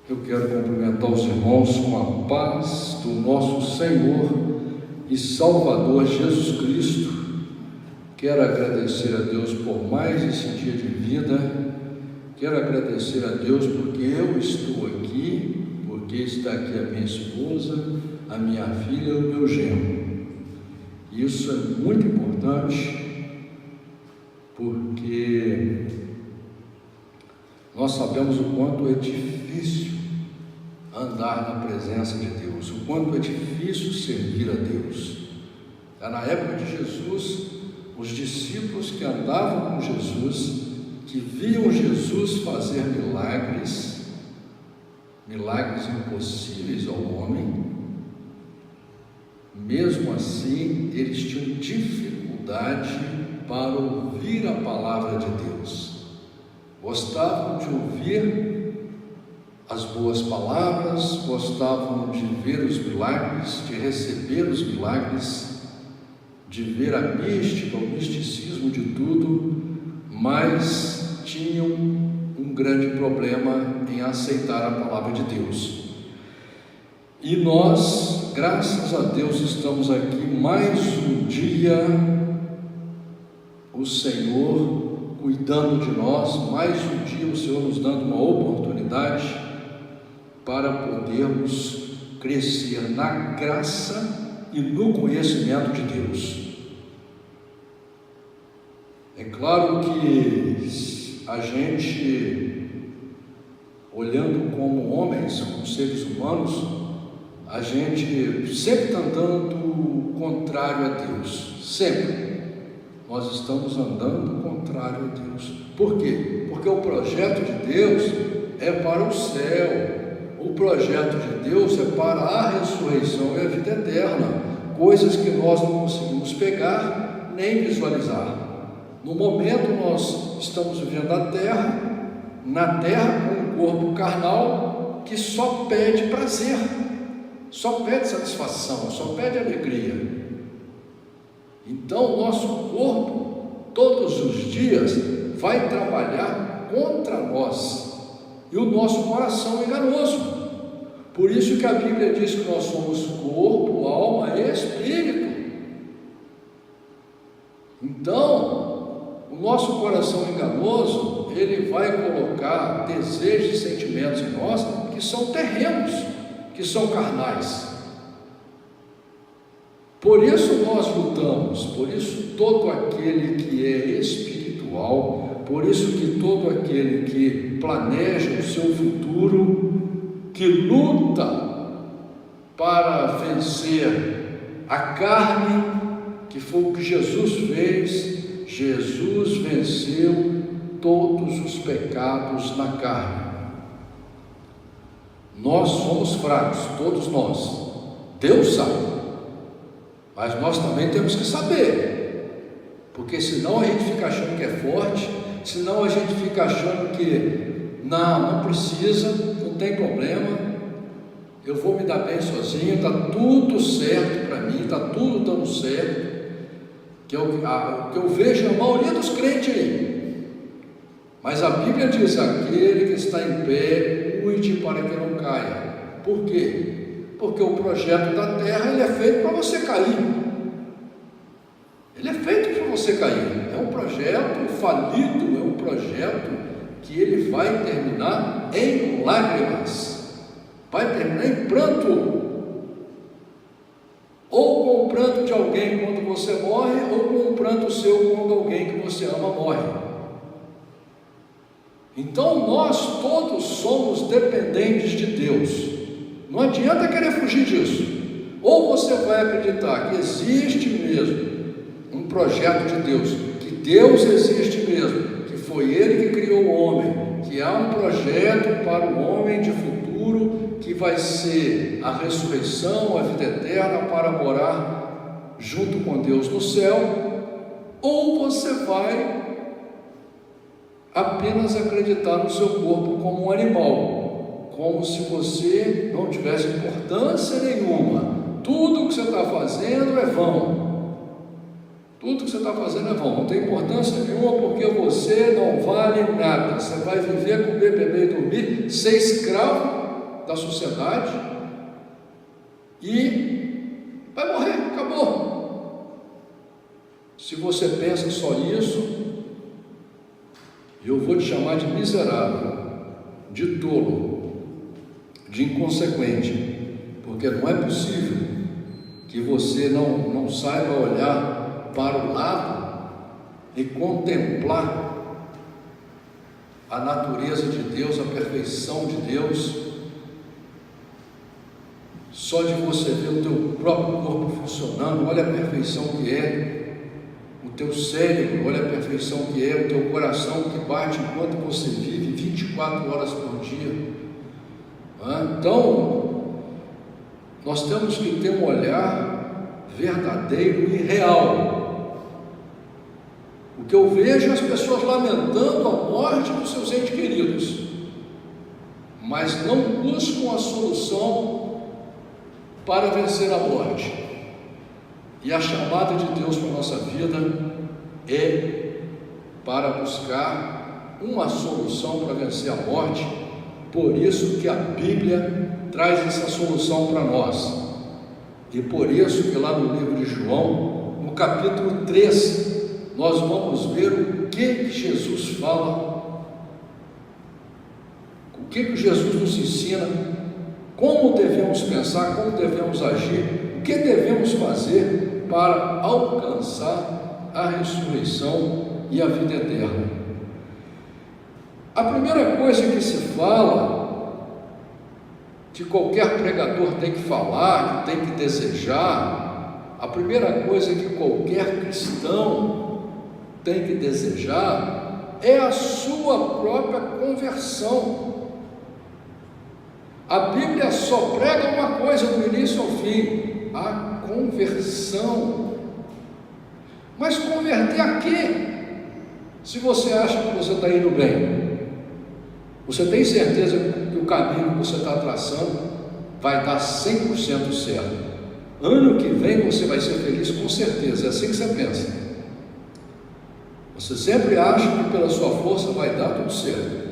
Eu quero cumprimentar os irmãos com a paz do nosso Senhor e Salvador Jesus Cristo. Quero agradecer a Deus por mais esse dia de vida. Quero agradecer a Deus porque eu estou aqui, porque está aqui a minha esposa, a minha filha e o meu genro. Isso é muito importante, porque nós sabemos o quanto é difícil andar na presença de Deus, o quanto é difícil servir a Deus. Na época de Jesus, os discípulos que andavam com Jesus, que viam Jesus fazer milagres impossíveis ao homem, mesmo assim, eles tinham dificuldade para ouvir a palavra de Deus. Gostavam de ouvir as boas palavras, gostavam de ver os milagres, de receber os milagres, de ver a mística, o misticismo de tudo, mas tinham um grande problema em aceitar a palavra de Deus. E nós, graças a Deus, estamos aqui mais um dia, o Senhor cuidando de nós, mais um dia o Senhor nos dando uma oportunidade para podermos crescer na graça e no conhecimento de Deus. É claro que a gente, olhando como homens, como seres humanos, a gente sempre está andando contrário a Deus, sempre. Nós estamos andando contrário a Deus. Por quê? Porque o projeto de Deus é para o céu. O projeto de Deus é para a ressurreição e a vida eterna, coisas que nós não conseguimos pegar nem visualizar. No momento nós estamos vivendo na terra com um corpo carnal que só pede prazer, só pede satisfação, só pede alegria. Então o nosso corpo todos os dias vai trabalhar contra nós. E o nosso coração é enganoso. Por isso que a Bíblia diz que nós somos corpo, alma e espírito. Então, o nosso coração enganoso, ele vai colocar desejos e sentimentos em nós que são terrenos, que são carnais. Por isso nós lutamos, por isso todo aquele que é espiritual, por isso que todo aquele que planeja o seu futuro, que luta para vencer a carne, que foi o que Jesus fez. Jesus venceu todos os pecados na carne. Nós somos fracos, todos nós. Deus sabe, mas nós também temos que saber, porque senão a gente fica achando que é forte, senão a gente fica achando que não precisa, não tem problema, eu vou me dar bem sozinho, está tudo certo para mim, está tudo dando certo, que é o que eu vejo na maioria dos crentes aí. Mas a Bíblia diz: aquele que está em pé, cuide para que não caia. Por quê? Porque o projeto da terra, ele é feito para você cair. Ele é feito para você cair. É um projeto falido, é um projeto que ele vai terminar em lágrimas, vai terminar em pranto, ou com o pranto de alguém quando você morre, ou com o pranto seu quando alguém que você ama morre. Então nós todos somos dependentes de Deus. Não adianta querer fugir disso. Ou você vai acreditar que existe mesmo um projeto de Deus, que Deus existe mesmo, que foi Ele que criou o homem, que há um projeto para o homem de futuro, que vai ser a ressurreição, a vida eterna, para morar junto com Deus no céu. Ou você vai apenas acreditar no seu corpo como um animal, como se você não tivesse importância nenhuma. Tudo que você está fazendo é vão. Tudo que você está fazendo é vão, não tem importância nenhuma, porque você não vale nada. Você vai viver, comer, beber e dormir, ser escravo da sociedade e vai morrer, acabou. Se você pensa só isso, eu vou te chamar de miserável, de tolo, de inconsequente, porque não é possível que você não saiba olhar para o lado e contemplar a natureza de Deus, a perfeição de Deus. Só de você ver o teu próprio corpo funcionando, olha a perfeição que é o teu cérebro, olha a perfeição que é o teu coração que bate enquanto você vive 24 horas por dia. Então, nós temos que ter um olhar verdadeiro e real. O que eu vejo é as pessoas lamentando a morte dos seus entes queridos, mas não buscam a solução para vencer a morte. E a chamada de Deus para a nossa vida é para buscar uma solução para vencer a morte. Por isso que a Bíblia traz essa solução para nós. E por isso que lá no livro de João, no capítulo 3, nós vamos ver o que Jesus fala, o que Jesus nos ensina, como devemos pensar, como devemos agir, o que devemos fazer para alcançar a ressurreição e a vida eterna. A primeira coisa que se fala, que qualquer pregador tem que falar, que tem que desejar, a primeira coisa que qualquer cristão tem que desejar é a sua própria conversão. A Bíblia só prega uma coisa do início ao fim: a conversão. Mas converter a quê? Se você acha que você está indo bem, você tem certeza que o caminho que você está traçando vai dar 100% certo? Ano que vem você vai ser feliz com certeza, é assim que você pensa. Você sempre acha que pela sua força vai dar tudo certo.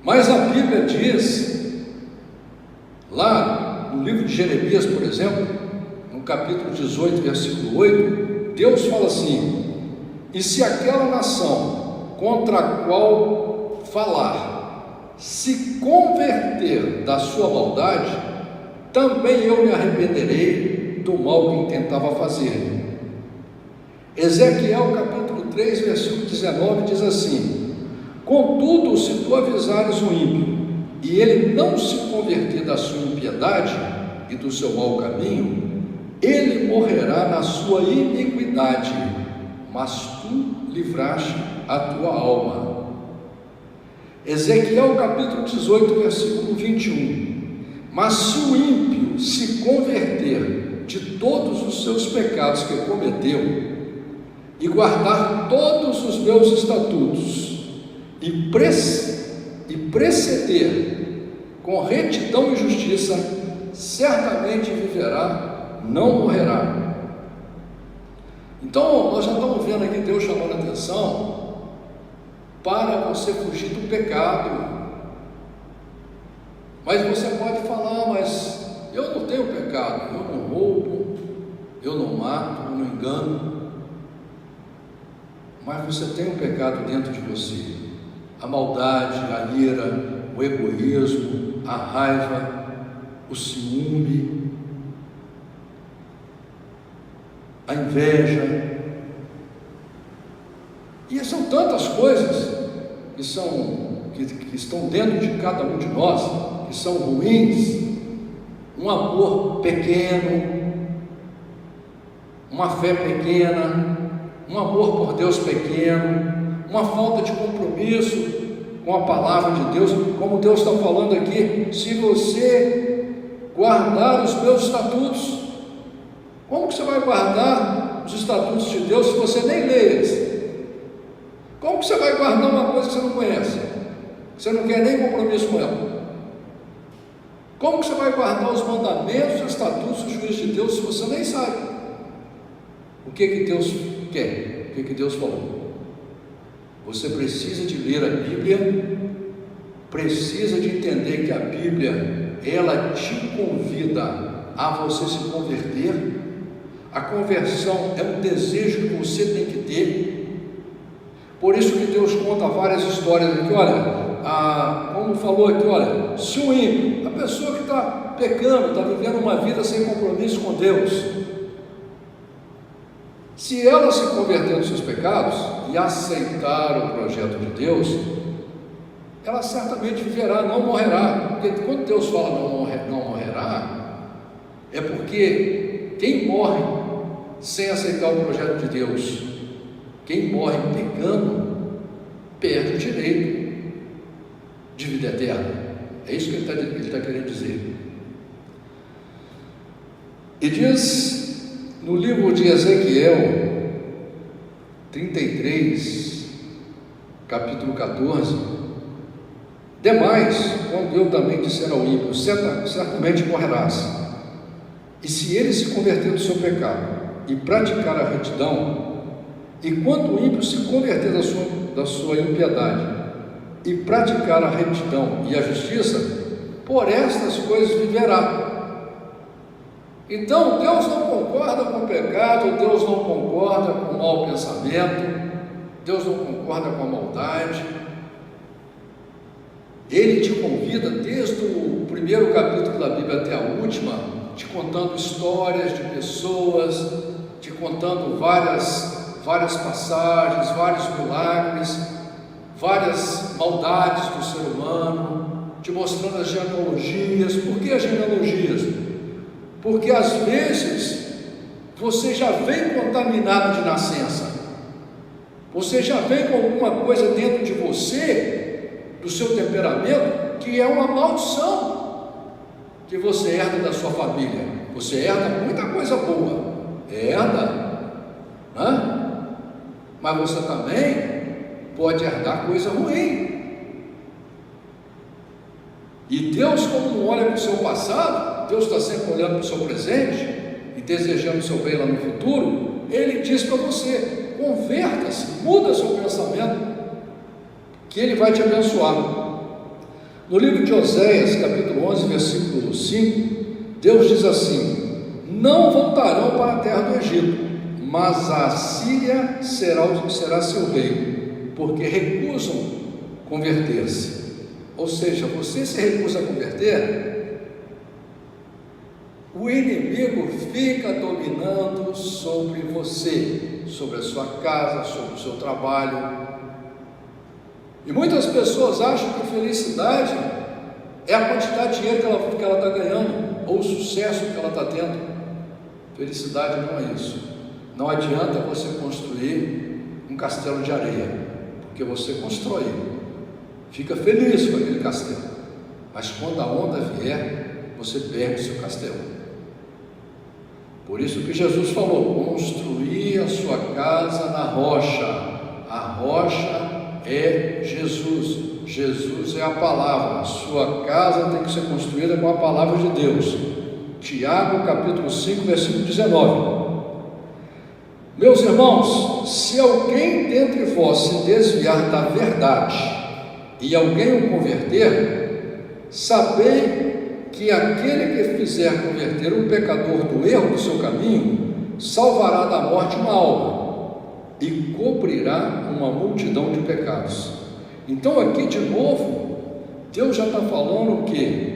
Mas a Bíblia diz, lá no livro de Jeremias, por exemplo, no capítulo 18, versículo 8, Deus fala assim: e se aquela nação contra a qual falar se converter da sua maldade, também eu me arrependerei do mal que intentava fazer. Ezequiel capítulo 3, versículo 19 diz assim: contudo, se tu avisares o ímpio, e ele não se converter da sua impiedade e do seu mau caminho, ele morrerá na sua iniquidade, mas tu livraste a tua alma. Ezequiel capítulo 18, versículo 21. Mas se o ímpio se converter de todos os seus pecados que cometeu, e guardar todos os meus estatutos, e preceder com retidão e justiça, certamente viverá, não morrerá. Então, nós já estamos vendo aqui Deus chamando a atenção para você fugir do pecado. Mas você pode falar: mas eu não tenho pecado, eu não roubo, eu não mato, eu não engano. Mas você tem um pecado dentro de você: a maldade, a ira, o egoísmo, a raiva, o ciúme, a inveja. E são tantas coisas que estão dentro de cada um de nós, que são ruins. Um amor pequeno, uma fé pequena, um amor por Deus pequeno, uma falta de compromisso com a palavra de Deus, como Deus está falando aqui: se você guardar os meus estatutos. Como que você vai guardar os estatutos de Deus se você nem lê eles? Como que você vai guardar uma coisa que você não conhece, que você não quer nem compromisso com ela? Como que você vai guardar os mandamentos, os estatutos, os juízos de Deus se você nem sabe o que Deus quer, o que Deus falou? Você precisa de ler a Bíblia precisa de entender que a Bíblia, ela te convida a você se converter. A conversão é um desejo que você tem que ter. Por isso que Deus conta várias histórias aqui, olha, como falou aqui, olha, se o ímpio, a pessoa que está pecando, está vivendo uma vida sem compromisso com Deus, se ela se converter dos seus pecados e aceitar o projeto de Deus, ela certamente viverá, não morrerá. Porque quando Deus fala não morrerá, é porque quem morre sem aceitar o projeto de Deus, quem morre pecando, perde o direito de vida eterna. É isso que ele está querendo dizer. E diz no livro de Ezequiel 33, capítulo 14: demais, quando eu também disser ao ímpio, certamente morrerás, e se ele se converter do seu pecado e praticar a retidão, e quando o ímpio se converter da sua impiedade e praticar a retidão e a justiça, por estas coisas viverá. Então Deus não concorda com o pecado, Deus não concorda com o mau pensamento, Deus não concorda com a maldade. Ele te convida desde o primeiro capítulo da Bíblia até a última, te contando histórias de pessoas, te contando várias passagens, vários milagres, várias maldades do ser humano, te mostrando as genealogias. Por que as genealogias? Porque às vezes você já vem contaminado de nascença, você já vem com alguma coisa dentro de você, do seu temperamento, que é uma maldição que você herda da sua família. Você herda muita coisa boa, né? Mas você também pode herdar coisa ruim. E Deus, como não olha para o seu passado, Deus está sempre olhando para o seu presente e desejando o seu bem lá no futuro. Ele diz para você: converta-se, muda seu pensamento, que Ele vai te abençoar. No livro de Oséias, capítulo 11, versículo 5, Deus diz assim: não voltarão para a terra do Egito, mas a Síria será seu rei, porque recusam converter-se. Ou seja, você se recusa a converter, o inimigo fica dominando sobre você, sobre a sua casa, sobre o seu trabalho. E muitas pessoas acham que felicidade é a quantidade de dinheiro que ela está ganhando, ou o sucesso que ela está tendo. Felicidade não é isso. Não adianta você construir um castelo de areia, porque você constrói, fica feliz com aquele castelo, mas quando a onda vier, você perde o seu castelo. Por isso que Jesus falou: construir a sua casa na rocha. A rocha é Jesus. Jesus é a palavra. Sua casa tem que ser construída com a palavra de Deus. Tiago capítulo 5, versículo 19. Meus irmãos, se alguém dentre vós se desviar da verdade e alguém o converter, sabei que aquele que fizer converter um pecador do erro do seu caminho, salvará da morte uma alma e cobrirá uma multidão de pecados. Então aqui de novo, Deus já está falando o quê?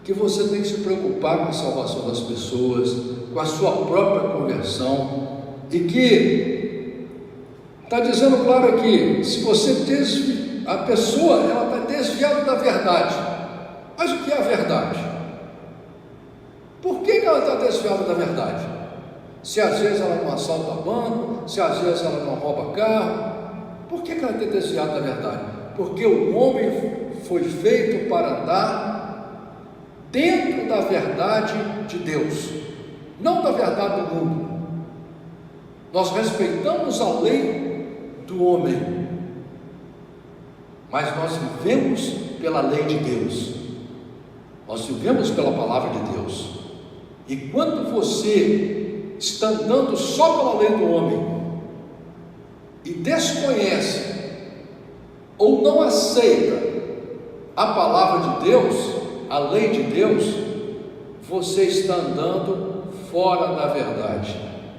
Que você tem que se preocupar com a salvação das pessoas, com a sua própria conversão, e que está dizendo claro aqui, se você a pessoa ela está desviada da verdade. Mas o que é a verdade? Por que ela está desviada da verdade? Se às vezes ela não assalta banco, se às vezes ela não rouba carro, por que ela está desviada da verdade? Porque o homem foi feito para andar dentro da verdade de Deus, não da verdade do mundo. Nós respeitamos a lei do homem, mas nós vivemos pela lei de Deus, nós vivemos pela palavra de Deus. E quando você está andando só pela lei do homem e desconhece ou não aceita a palavra de Deus, a lei de Deus, você está andando fora da verdade.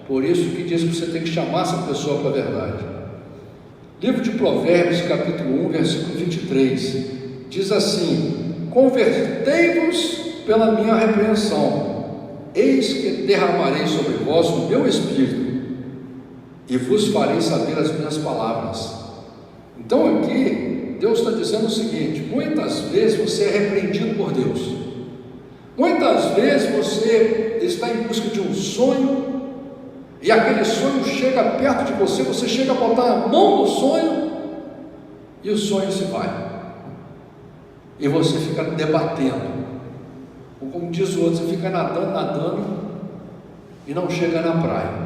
Por isso que diz que você tem que chamar essa pessoa para a verdade. Livro de Provérbios, capítulo 1, versículo 23, diz assim: convertei-vos pela minha repreensão, eis que derramarei sobre vós o meu espírito, e vos farei saber as minhas palavras. Então aqui, Deus está dizendo o seguinte: muitas vezes você é repreendido por Deus, muitas vezes você está em busca de um sonho, e aquele sonho chega perto de você, você chega a botar a mão no sonho, e o sonho se vai, e você fica debatendo, ou como diz o outro, você fica nadando, e não chega na praia.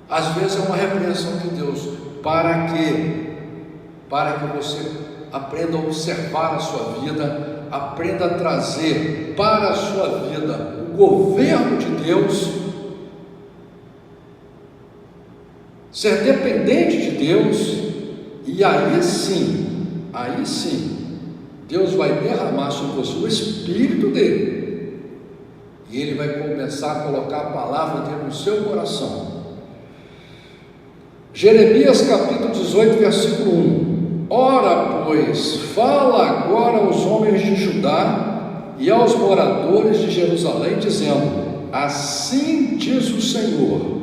Às vezes é uma repreensão de Deus, para quê? Para que você aprenda a observar a sua vida, aprenda a trazer para a sua vida o governo de Deus, ser dependente de Deus, e aí sim, Deus vai derramar sobre você o Espírito dele, e ele vai começar a colocar a palavra dele no seu coração. Jeremias capítulo 18, versículo 1: ora, pois, fala agora aos homens de Judá e aos moradores de Jerusalém, dizendo: assim diz o Senhor,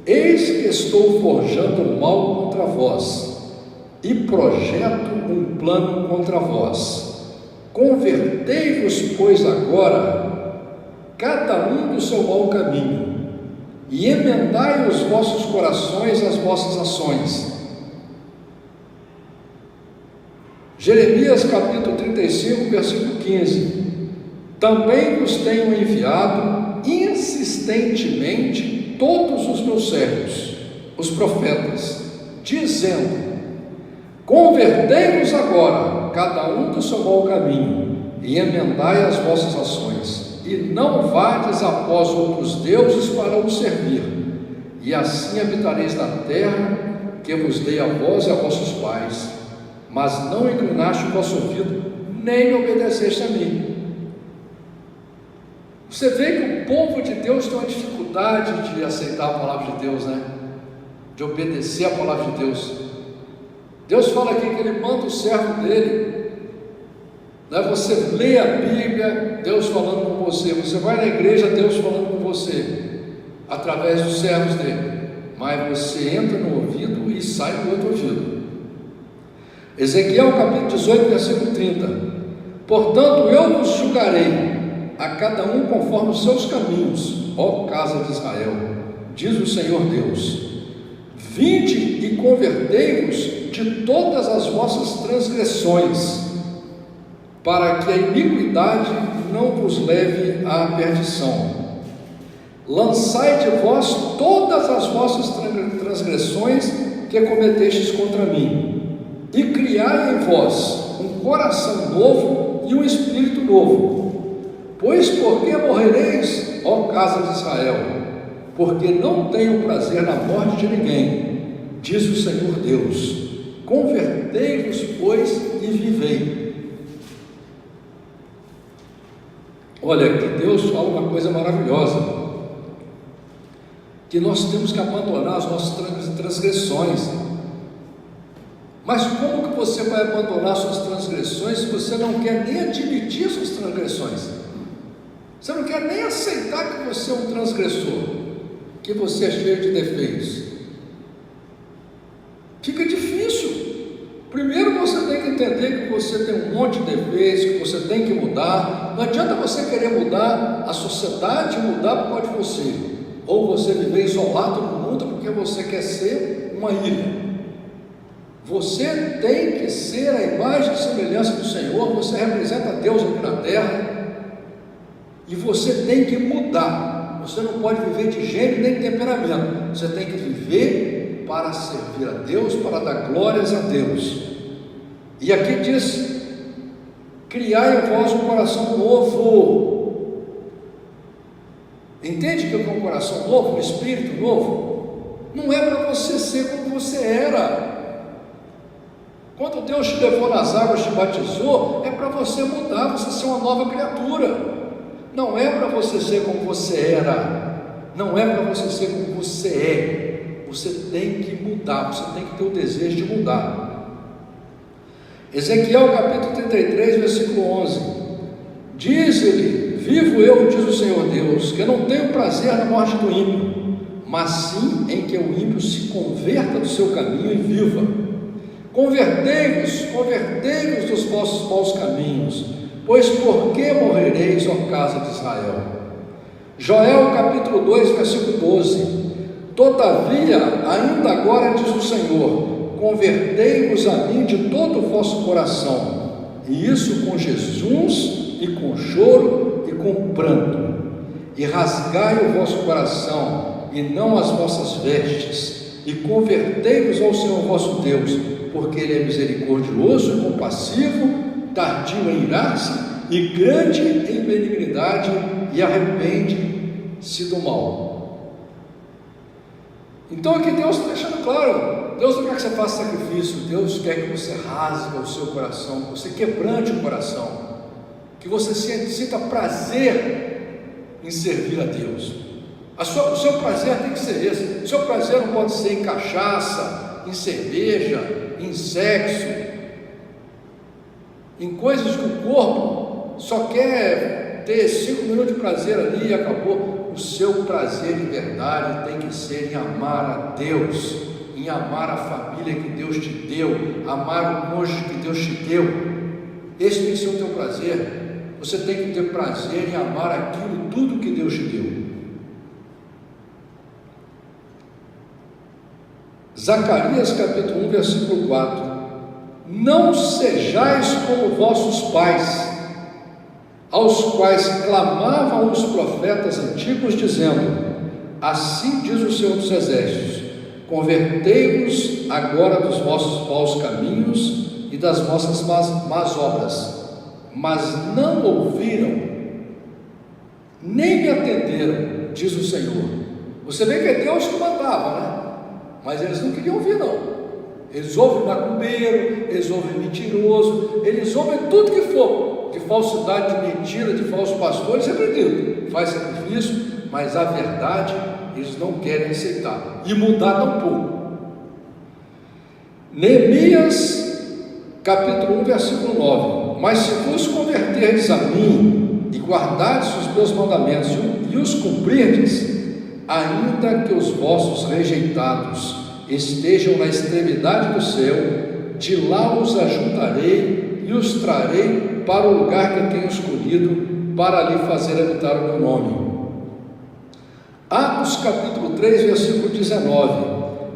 eis que estou forjando o mal contra vós, e projeto um plano contra vós. Convertei-vos, pois, agora, cada um do seu mau caminho, e emendai os vossos corações às vossas ações. Jeremias capítulo 35, versículo 15: também vos tenho enviado insistentemente todos os meus servos, os profetas, dizendo: convertei-vos agora, cada um do seu mau caminho, e emendai as vossas ações, e não vades após outros deuses para os servir, e assim habitareis na terra que vos dei a vós e a vossos pais, mas não inclinaste o vosso ouvido, nem obedeceste a mim. Você vê que o povo de Deus tem uma dificuldade de aceitar a palavra de Deus, né? De obedecer a palavra de Deus. Deus fala aqui que ele manda o servo dele, né? Você lê a Bíblia, Deus falando com você, você vai na igreja, Deus falando com você, através dos servos dele, mas você entra no ouvido e sai do outro ouvido. Ezequiel capítulo 18, versículo 30: portanto eu vos julgarei, a cada um conforme os seus caminhos, ó casa de Israel, diz o Senhor Deus. Vinde e convertei-vos de todas as vossas transgressões, para que a iniquidade não vos leve à perdição. Lançai de vós todas as vossas transgressões que cometestes contra mim, e criai em vós um coração novo e um espírito novo. Pois porque morrereis, ó casa de Israel? Porque não tenho prazer na morte de ninguém, diz o Senhor Deus. Convertei-vos, pois, e vivei. Olha, aqui Deus fala uma coisa maravilhosa, que nós temos que abandonar as nossas transgressões. Mas como que você vai abandonar suas transgressões se você não quer nem admitir suas transgressões? Você não quer nem aceitar que você é um transgressor, que você é cheio de defeitos. Fica difícil. Primeiro você tem que entender que você tem um monte de defeitos, que você tem que mudar. Não adianta você querer mudar a sociedade, mudar por causa de você, ou você viver isolado no mundo porque você quer ser uma ilha. Você tem que ser a imagem e semelhança do Senhor. Você representa Deus aqui na terra, e você tem que mudar. Você não pode viver de gênero nem de temperamento. Você tem que viver para servir a Deus, para dar glórias a Deus. E aqui diz: criai em vós um coração novo. Entende que é um coração novo, um espírito novo? Não é para você ser como você era. Quando Deus te levou nas águas, te batizou, é para você mudar, você ser uma nova criatura. Não é para você ser como você era, não é para você ser como você é. Você tem que mudar, você tem que ter o desejo de mudar. Ezequiel capítulo 33, versículo 11: diz-lhe: vivo eu, diz o Senhor Deus, que não tenho prazer na morte do ímpio, mas sim em que o ímpio se converta do seu caminho e viva. Convertei-vos dos vossos maus caminhos, pois por que morrereis, ó casa de Israel? Joel capítulo 2, versículo 12: todavia, ainda agora diz o Senhor, convertei-vos a mim de todo o vosso coração, e isso com jejuns e com choro e com pranto, e rasgai o vosso coração e não as vossas vestes, e convertei-vos ao Senhor vosso Deus, porque Ele é misericordioso e compassivo, tardio em irar-se e grande em benignidade, e arrepende-se do mal. Então aqui Deus está deixando claro, Deus não quer que você faça sacrifício, Deus quer que você rasgue o seu coração, que você quebrante o coração, que você sinta prazer em servir a Deus. O seu prazer tem que ser esse. O seu prazer não pode ser em cachaça, em cerveja, em sexo, em coisas que o corpo só quer ter 5 minutos de prazer ali e acabou. O seu prazer de verdade tem que ser em amar a Deus, em amar a família que Deus te deu, amar o cônjuge que Deus te deu. Esse tem que ser o teu prazer. Você tem que ter prazer em amar aquilo, tudo que Deus te deu. Zacarias capítulo 1, versículo 4: não sejais como vossos pais, aos quais clamavam os profetas antigos, dizendo: assim diz o Senhor dos Exércitos, convertei-vos agora dos vossos maus caminhos e das vossas más obras. Mas não ouviram, nem me atenderam, diz o Senhor. Você vê que é Deus que mandava, né? Mas eles não queriam ouvir, não. Eles ouvem macumbeiro, eles ouvem mentiroso, eles ouvem tudo que for de falsidade, de mentira, de falsos pastores. Eles acreditam, faz sacrifício, mas a verdade eles não querem aceitar e mudar tampouco. Neemias capítulo 1, versículo 9: mas se vos converterdes a mim e guardardes os meus mandamentos e os cumprirdes, ainda que os vossos rejeitados estejam na extremidade do céu, de lá os ajuntarei e os trarei para o lugar que tenho escolhido, para ali fazer habitar o meu nome. Atos capítulo 3, versículo 19: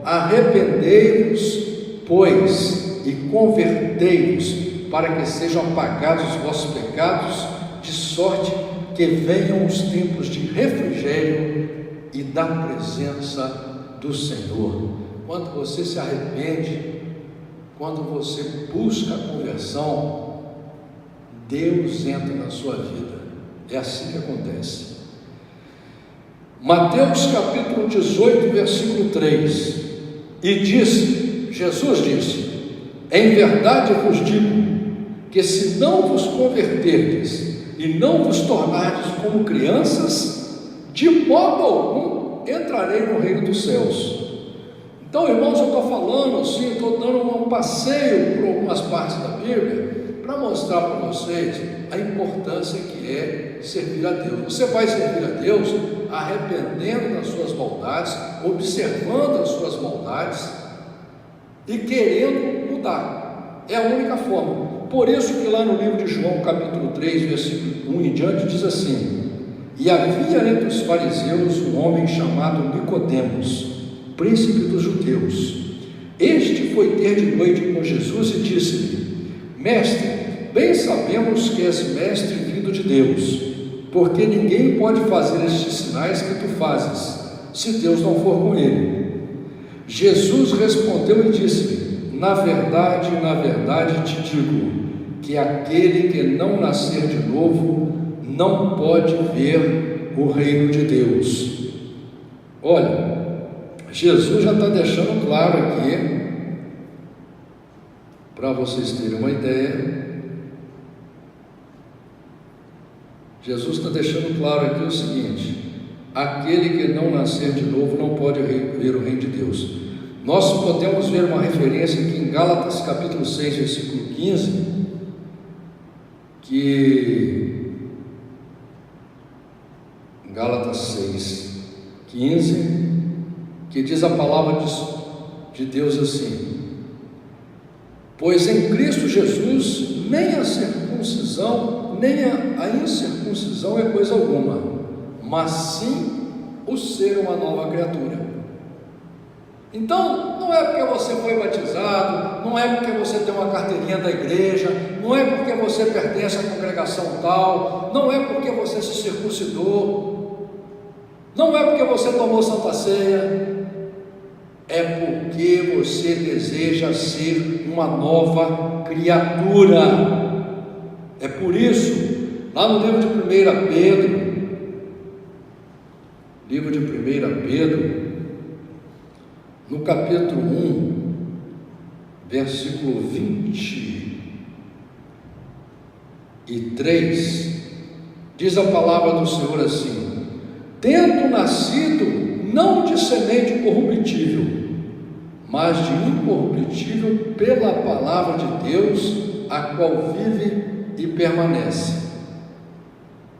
arrependei-vos, pois, e convertei-vos, para que sejam apagados os vossos pecados, de sorte que venham os tempos de refrigério e da presença do Senhor. Quando você se arrepende, quando você busca a conversão, Deus entra na sua vida. É assim que acontece. Mateus capítulo 18, versículo 3: e disse, Jesus disse: em verdade vos digo, que se não vos converterdes e não vos tornardes como crianças, de modo algum entrarei no reino dos céus. Então, irmãos, eu estou falando assim, estou dando um passeio por algumas partes da Bíblia, para mostrar para vocês a importância que é servir a Deus. Você vai servir a Deus arrependendo das suas maldades, observando as suas maldades e querendo mudar. É a única forma. Por isso que lá no livro de João, capítulo 3, versículo 1 em diante, diz assim: e havia entre os fariseus um homem chamado Nicodemos, príncipe dos judeus. Este foi ter de noite com Jesus e disse-lhe: mestre, bem sabemos que és mestre vindo de Deus, porque ninguém pode fazer estes sinais que tu fazes, se Deus não for com ele. Jesus respondeu e disse-lhe: na verdade te digo, que aquele que não nascer de novo não pode ver o reino de Deus. Olha, Jesus já está deixando claro aqui Para vocês terem uma ideia, Jesus está deixando claro aqui o seguinte: aquele que não nascer de novo não pode ver o reino de Deus. Nós podemos ver uma referência aqui em Gálatas capítulo 6, versículo 15, que Gálatas 6, 15, que diz a palavra de Deus assim: pois em Cristo Jesus nem a circuncisão nem a incircuncisão é coisa alguma, mas sim o ser uma nova criatura. Então, não é porque você foi batizado, não é porque você tem uma carteirinha da igreja, não é porque você pertence à congregação tal, não é porque você se circuncidou, não é porque você tomou Santa Ceia, é porque você deseja ser uma nova criatura. É por isso, lá no livro de 1 Pedro, no capítulo 1, versículo 23, diz a palavra do Senhor assim: tendo nascido não de semente corruptível, mas de incorruptível pela palavra de Deus, a qual vive e permanece.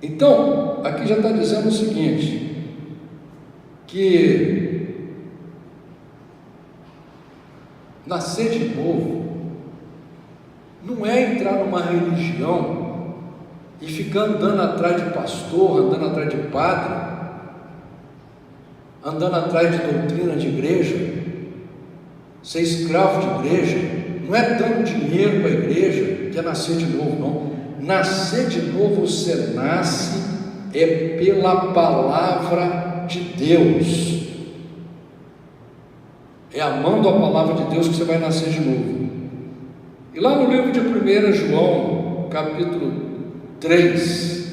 Então, aqui já está dizendo o seguinte, que nascer de novo não é entrar numa religião e ficar andando atrás de pastor, andando atrás de padre, andando atrás de doutrina de igreja, ser escravo de igreja. Não é dando dinheiro para a igreja que é nascer de novo, não. Nascer de novo, você nasce pela palavra de Deus. É amando a palavra de Deus que você vai nascer de novo. E lá no livro de 1 João, capítulo 3,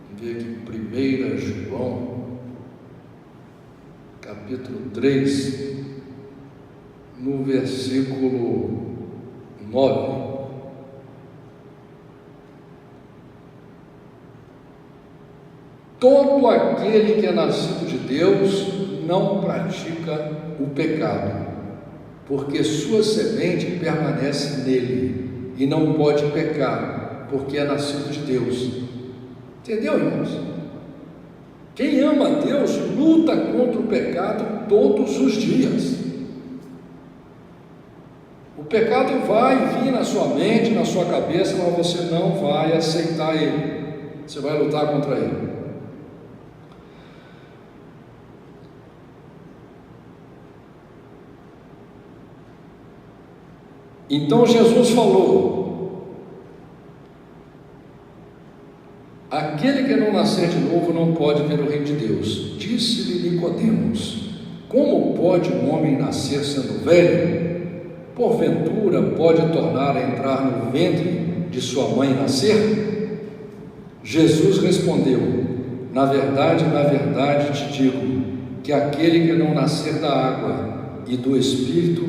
vamos ver aqui, 1 João, capítulo 3, no versículo 9. Todo aquele que é nascido de Deus não pratica o pecado, porque sua semente permanece nele, e não pode pecar, porque é nascido de Deus. Entendeu, irmãos? Quem ama a Deus luta contra o pecado todos os dias. O pecado vai vir na sua mente, na sua cabeça, mas você não vai aceitar ele, você vai lutar contra ele. Então Jesus falou: aquele que não nascer de novo não pode ver o reino de Deus. Disse-lhe Nicodemos: como pode um homem nascer sendo velho? Porventura pode tornar a entrar no ventre de sua mãe e nascer? Jesus respondeu: na verdade te digo, que aquele que não nascer da água e do Espírito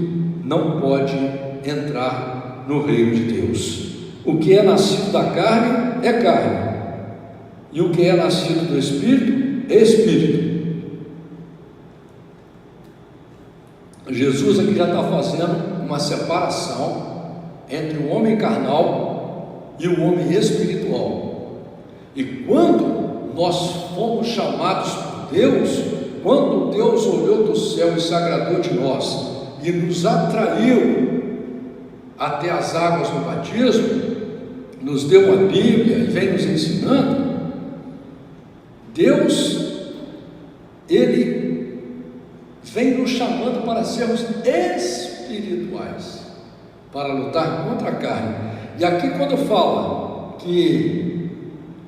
não pode entrar no reino de Deus. O que é nascido da carne é carne, e o que é nascido do Espírito é Espírito. Jesus aqui já está fazendo uma separação entre o homem carnal e o homem espiritual. E quando nós fomos chamados por Deus, quando Deus olhou do céu e se agradou de nós e nos atraiu até as águas do batismo, nos deu a Bíblia e vem nos ensinando, Deus, Ele vem nos chamando para sermos espirituais, para lutar contra a carne. E aqui quando fala que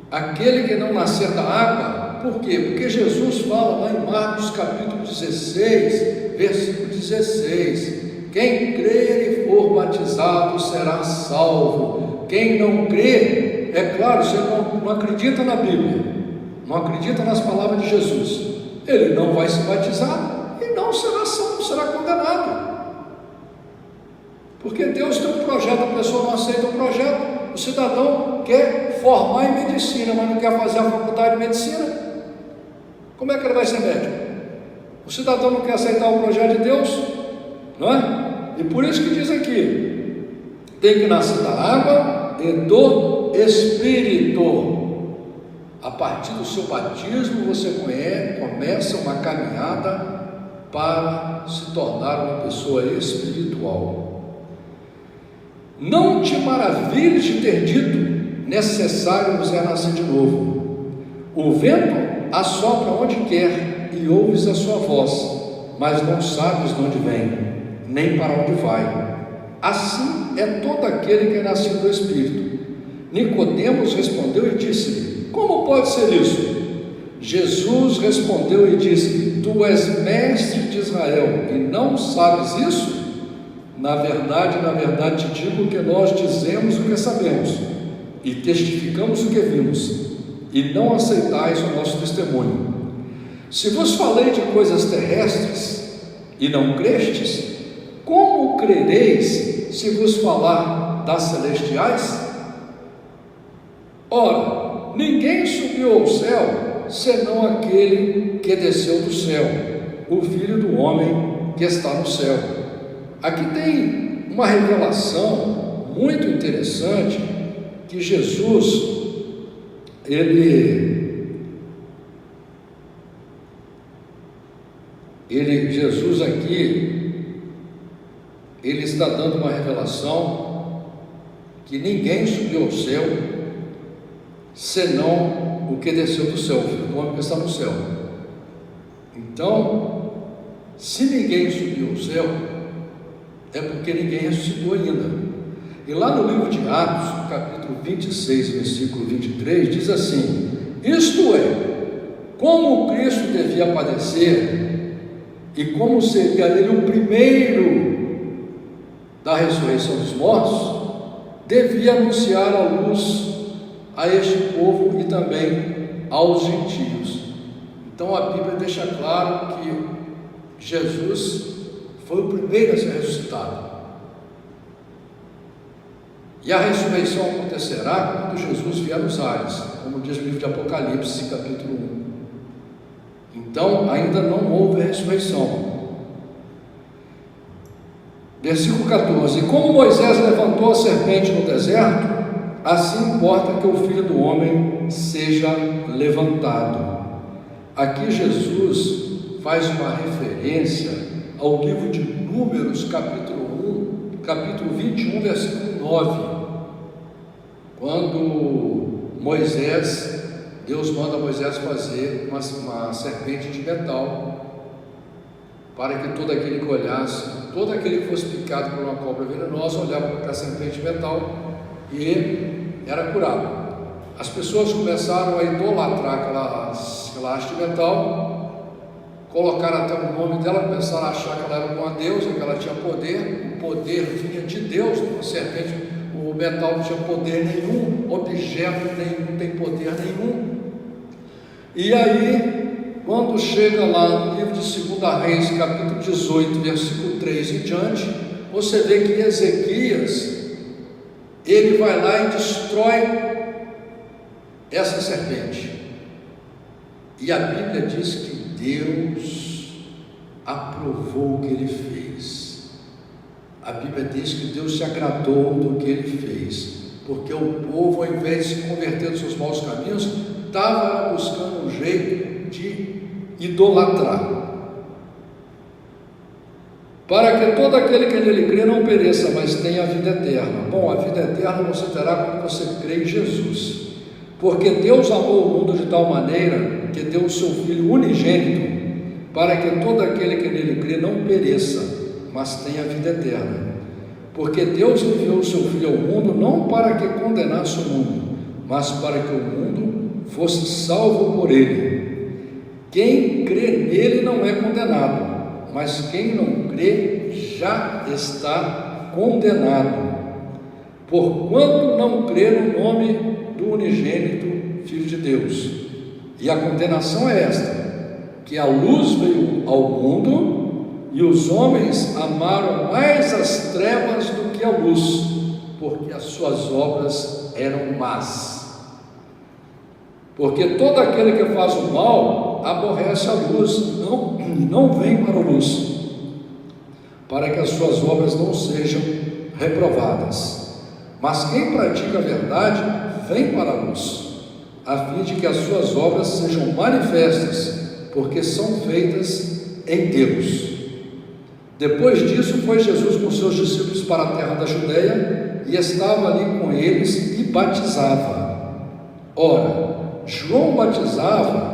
aquele que não nascer da água, por quê? Porque Jesus fala lá em Marcos capítulo 16, versículo 16, quem crer e for batizado será salvo. Quem não crê, é claro, você não acredita na Bíblia, não acredita nas palavras de Jesus, ele não vai se batizar e não será salvo, será condenado. Porque Deus tem um projeto, a pessoa não aceita o projeto. O cidadão quer formar em medicina, mas não quer fazer a faculdade de medicina. Como é que ele vai ser médico? O cidadão não quer aceitar o projeto de Deus, não é? E por isso que diz aqui, tem que nascer da água e do Espírito. A partir do seu batismo você começa uma caminhada para se tornar uma pessoa espiritual. Não te maravilhes de ter dito, necessário vos é nascer de novo. O vento assopra onde quer e ouves a sua voz, mas não sabes de onde vem, nem para onde vai. Assim é todo aquele que é nascido do Espírito. Nicodemos respondeu e disse-lhe: como pode ser isso? Jesus respondeu e disse: tu és mestre de Israel e não sabes isso? Na verdade te digo que nós dizemos o que sabemos e testificamos o que vimos, e não aceitais o nosso testemunho. Se vos falei de coisas terrestres e não crestes, como crereis se vos falar das celestiais? Ora, ninguém subiu ao céu, senão aquele que desceu do céu, o Filho do homem que está no céu. Aqui tem uma revelação muito interessante, que Jesus, Jesus aqui, ele está dando uma revelação que ninguém subiu ao céu, senão o que desceu do céu, o Filho do homem que está no céu. Então, se ninguém subiu ao céu, é porque ninguém ressuscitou ainda. E lá no livro de Atos, no capítulo 26, versículo 23, diz assim: isto é, como Cristo devia padecer, e como seria ele o primeiro da ressurreição dos mortos, devia anunciar a luz a este povo e também aos gentios. Então a Bíblia deixa claro que Jesus foi o primeiro a ser ressuscitado. E a ressurreição acontecerá quando Jesus vier nos ares, como diz o livro de Apocalipse, capítulo 1. Então ainda não houve a ressurreição. Versículo 14: e como Moisés levantou a serpente no deserto, assim importa que o Filho do homem seja levantado. Aqui Jesus faz uma referência ao livro de Números, capítulo 21, versículo 9, quando Deus manda Moisés fazer uma serpente de metal, para que todo aquele que olhasse, todo aquele que fosse picado por uma cobra venenosa, olhava para a serpente de metal e era curado. As pessoas começaram a idolatrar aquela haste de metal, colocaram até o nome dela, começaram a achar que ela era uma deusa, que ela tinha poder. O poder vinha de Deus. A serpente, o metal não tinha poder nenhum, objeto nenhum, não tem poder nenhum. E aí, quando chega lá no livro de 2 Reis, capítulo 18, versículo 3 em diante, você vê que Ezequias, ele vai lá e destrói essa serpente. E a Bíblia diz que Deus aprovou o que ele fez. A Bíblia diz que Deus se agradou do que ele fez, porque o povo, ao invés de se converter dos seus maus caminhos, estava buscando um jeito de idolatrar. Para que todo aquele que nele crê não pereça, mas tenha a vida eterna. Bom, a vida eterna você terá quando você crê em Jesus. Porque Deus amou o mundo de tal maneira que deu o seu Filho unigênito, para que todo aquele que nele crê não pereça, mas tenha a vida eterna. Porque Deus enviou o seu Filho ao mundo não para que condenasse o mundo, mas para que o mundo fosse salvo por ele. Quem crê nele não é condenado, mas quem não crê já está condenado, porquanto não crê no nome do unigênito Filho de Deus. E a condenação é esta: que a luz veio ao mundo e os homens amaram mais as trevas do que a luz, porque as suas obras eram más. Porque todo aquele que faz o mal aborrece a luz, não vem para a luz, para que as suas obras não sejam reprovadas. Mas quem pratica a verdade vem para a luz, a fim de que as suas obras sejam manifestas, porque são feitas em Deus. Depois disso, foi Jesus com seus discípulos para a terra da Judeia, e estava ali com eles e batizava. Ora, João batizava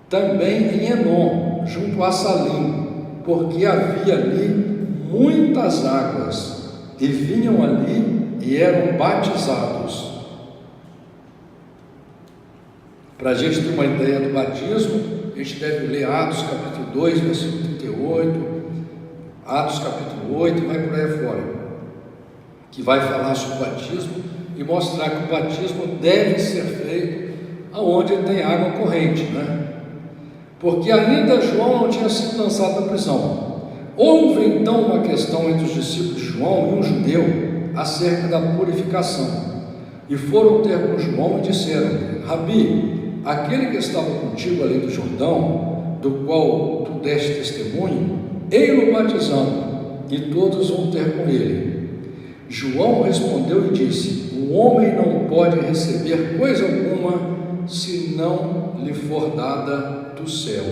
também em Enom, junto a Salim, porque havia ali muitas águas, e vinham ali e eram batizados. Para a gente ter uma ideia do batismo, a gente deve ler Atos capítulo 2, versículo 38, Atos capítulo 8, vai por aí fora, que vai falar sobre o batismo e mostrar que o batismo deve ser feito aonde tem água corrente, né? Porque ainda João não tinha sido lançado da prisão. Houve então uma questão entre os discípulos de João e um judeu acerca da purificação, e foram ter com João e disseram: Rabi, aquele que estava contigo além do Jordão, do qual tu deste testemunho, ei-lo batizando, e todos vão ter com ele. João respondeu e disse: o homem não pode receber coisa alguma se não lhe for dada do céu.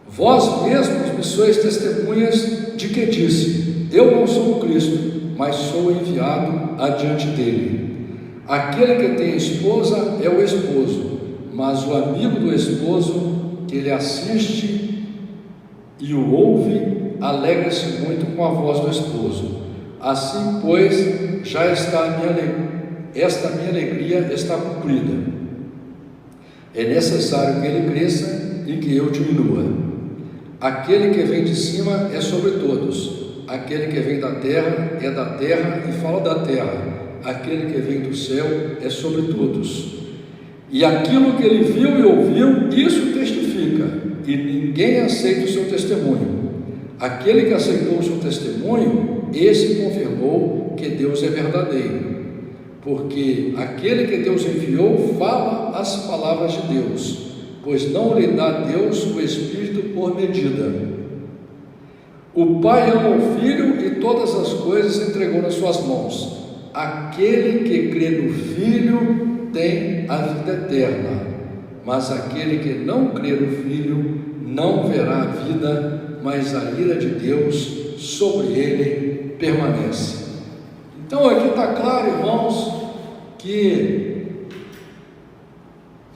Vós mesmos me sois testemunhas de que disse: eu não sou o Cristo, mas sou enviado adiante dele. Aquele que tem esposa é o esposo, mas o amigo do esposo que ele assiste e o ouve, alegra-se muito com a voz do esposo. Assim, pois, já está esta minha alegria está cumprida. É necessário que ele cresça e que eu diminua. Aquele que vem de cima é sobre todos, aquele que vem da terra é da terra e fala da terra, aquele que vem do céu é sobre todos. E aquilo que ele viu e ouviu, isso testifica, e ninguém aceita o seu testemunho. Aquele que aceitou o seu testemunho, esse confirmou que Deus é verdadeiro, porque aquele que Deus enviou fala as palavras de Deus, pois não lhe dá Deus o Espírito por medida. O Pai ama o Filho e todas as coisas entregou nas suas mãos. Aquele que crê no Filho tem a vida eterna, mas aquele que não crê no Filho não verá a vida, mas a ira de Deus sobre ele permanece. Então aqui está claro, irmãos, que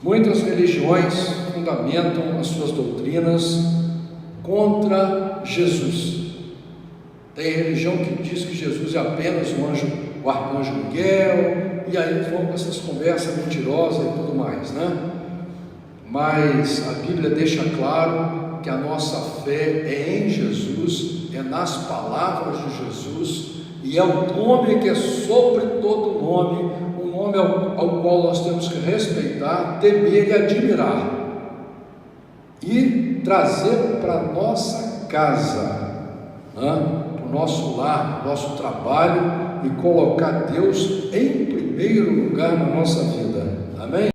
muitas religiões fundamentam as suas doutrinas contra Jesus. Tem religião que diz que Jesus é apenas o arcanjo Miguel, e aí vão com essas conversas mentirosas e tudo mais, né? Mas a Bíblia deixa claro que a nossa fé é em Jesus, é nas palavras de Jesus, e é o nome que é sobre todo nome, um nome ao qual nós temos que respeitar, temer e admirar, e trazer para a nossa casa, para o nosso lar, para o nosso trabalho, e colocar Deus em primeiro lugar na nossa vida.